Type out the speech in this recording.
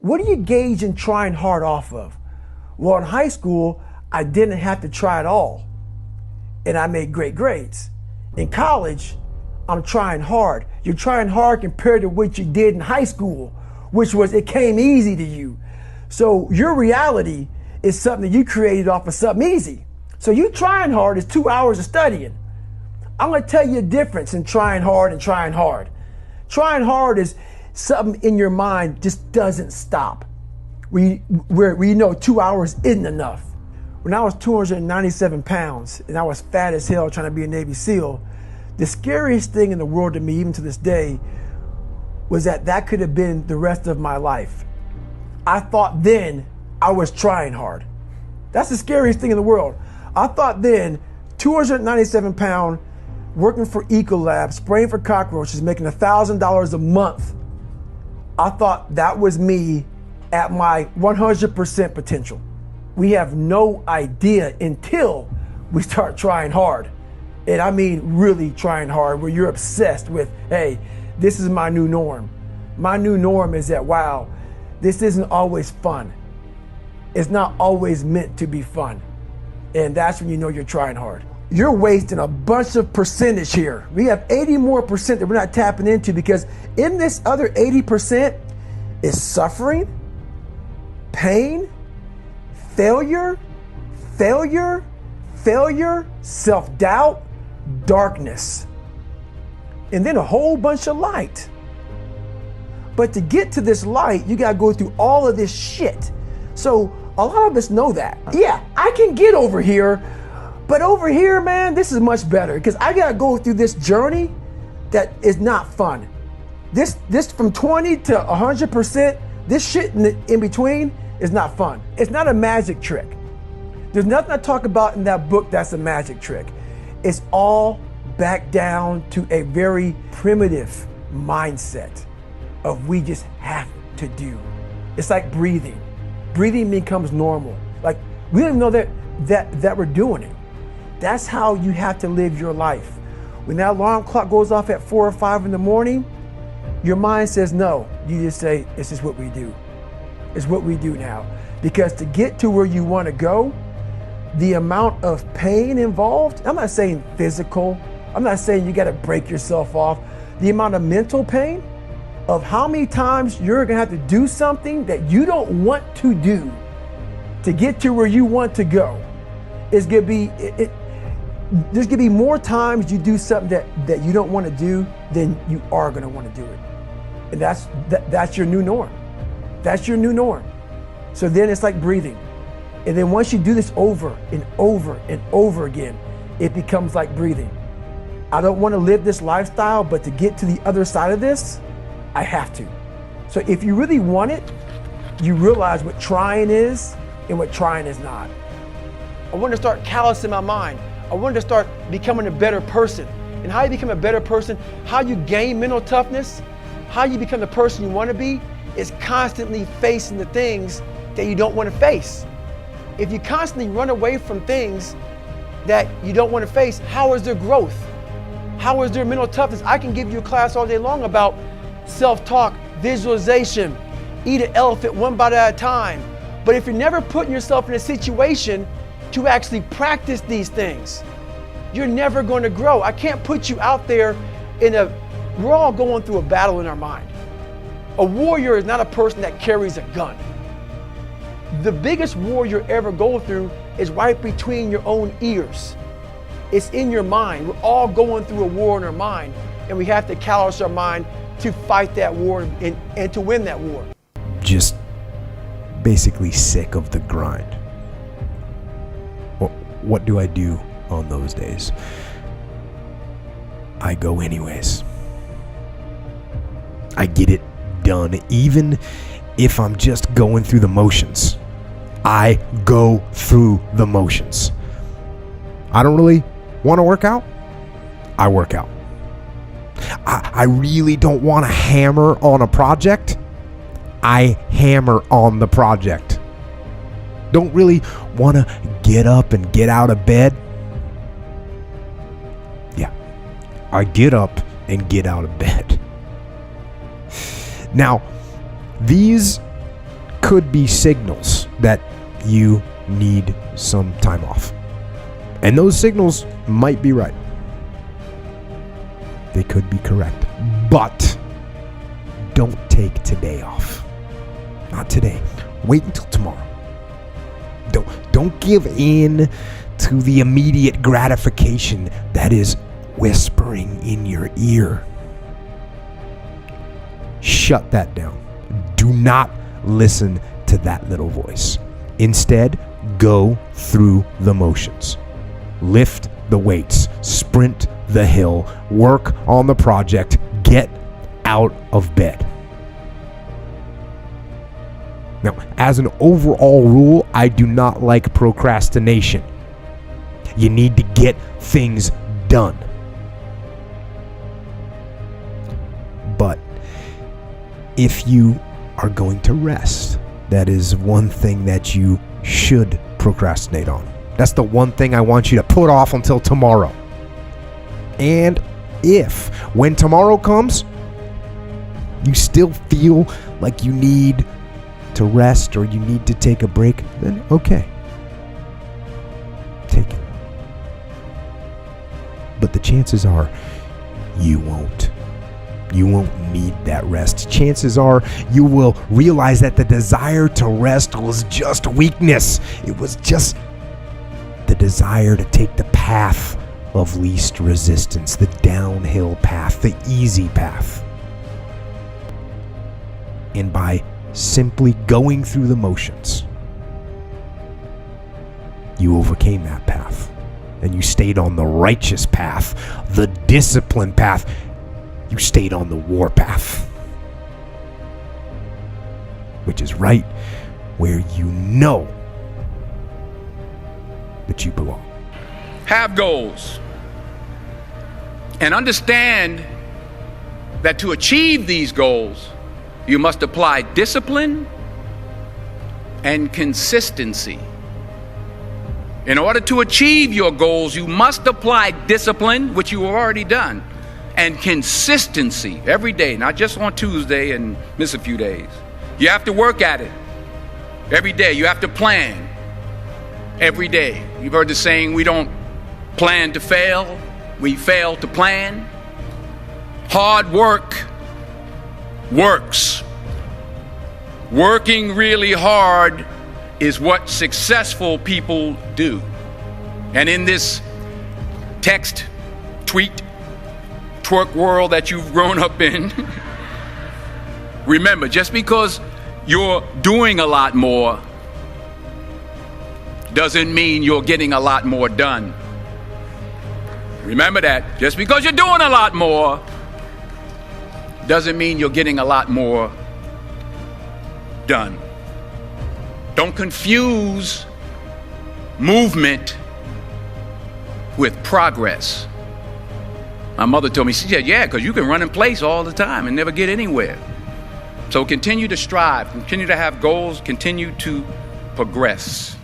What do you gauge in trying hard off of? Well, in high school, I didn't have to try at all, and I made great grades. In college, I'm trying hard. You're trying hard compared to what you did in high school, which was it came easy to you. So your reality is something that you created off of something easy. So you trying hard is 2 hours of studying. I'm gonna tell you a difference in trying hard and trying hard. Trying hard is something in your mind just doesn't stop. Where you know 2 hours isn't enough. When I was 297 pounds and I was fat as hell trying to be a Navy SEAL, the scariest thing in the world to me, even to this day, was that could have been the rest of my life. I thought then I was trying hard. That's the scariest thing in the world. I thought then, 297 pound, working for Ecolab, spraying for cockroaches, making $1,000 a month. I thought that was me at my 100% potential. We have no idea until we start trying hard. And I mean really trying hard, where you're obsessed with, hey, this is my new norm. My new norm is that, wow, this isn't always fun. It's not always meant to be fun. And that's when you know you're trying hard. You're wasting a bunch of percentage here. We have 80 more percent that we're not tapping into, because in this other 80% is suffering, pain, failure, self-doubt, darkness, and then a whole bunch of light. But to get to this light, you gotta go through all of this shit. So a lot of us know that. Yeah, I can get over here, but over here, man, this is much better, because I gotta go through this journey that is not fun. This from 20 to 100%, this shit in between is not fun. It's not a magic trick. There's nothing I talk about in that book that's a magic trick. It's all back down to a very primitive mindset of we just have to do. It's like breathing. Breathing becomes normal. Like we don't even know that we're doing it. That's how you have to live your life. When that alarm clock goes off at 4 or 5 in the morning, your mind says no. You just say, this is what we do. It's what we do now. Because to get to where you want to go, the amount of pain involved, I'm not saying physical, I'm not saying you got to break yourself off. The amount of mental pain of how many times you're going to have to do something that you don't want to do to get to where you want to go is going to be, there's going to be more times you do something that you don't want to do than you are going to want to do it. And that's your new norm. That's your new norm. So then it's like breathing. And then once you do this over and over and over again, it becomes like breathing. I don't want to live this lifestyle, but to get to the other side of this, I have to. So if you really want it, you realize what trying is and what trying is not. I want to start callousing my mind. I want to start becoming a better person. And how you become a better person, how you gain mental toughness, how you become the person you want to be, is constantly facing the things that you don't want to face. If you constantly run away from things that you don't want to face, how is there growth? How is there mental toughness? I can give you a class all day long about self-talk, visualization, eat an elephant one bite at a time. But if you're never putting yourself in a situation to actually practice these things, you're never going to grow. I can't put you out there we're all going through a battle in our mind. A warrior is not a person that carries a gun. The biggest war you'll ever go through is right between your own ears. It's in your mind. We're all going through a war in our mind, and we have to callous our mind to fight that war and to win that war. Just basically sick of the grind. What do I do on those days? I go anyways. I get it done, even if I'm just going through the motions. I go through the motions. I don't really want to work out. I work out. I really don't want to hammer on a project. I hammer on the project. Don't really want to get up and get out of bed. Yeah, I get up and get out of bed. Now, these could be signals that you need some time off. And those signals might be right. They could be correct. But don't take today off. Not today. Wait until tomorrow. Don't give in to the immediate gratification that is whispering in your ear. Shut that down. Do not listen to that little voice. Instead, go through the motions. Lift the weights, sprint the hill, work on the project, get out of bed. Now, as an overall rule, I do not like procrastination. You need to get things done. But if you are going to rest, that is one thing that you should procrastinate on. That's the one thing I want you to put off until tomorrow. And if, when tomorrow comes, you still feel like you need to rest or you need to take a break, then okay. Take it. But the chances are you won't. You won't need that rest. Chances are you will realize that the desire to rest was just weakness. It was just the desire to take the path of least resistance, the downhill path, the easy path. And by simply going through the motions, you overcame that path. And you stayed on the righteous path, the disciplined path. You stayed on the war path, which is right where you know that you belong. Have goals and understand that to achieve these goals, you must apply discipline and consistency. In order to achieve your goals, you must apply discipline, which you have already done, and consistency every day, not just on Tuesday and miss a few days. You have to work at it every day. You have to plan every day. You've heard the saying, we don't plan to fail, we fail to plan. Hard work works. Working really hard is what successful people do. And in this text, tweet, twerk world that you've grown up in, remember, just because you're doing a lot more doesn't mean you're getting a lot more done. Remember that. Just because you're doing a lot more doesn't mean you're getting a lot more done. Don't confuse movement with progress. My mother told me, she said, yeah, because you can run in place all the time and never get anywhere. So continue to strive, continue to have goals, continue to progress.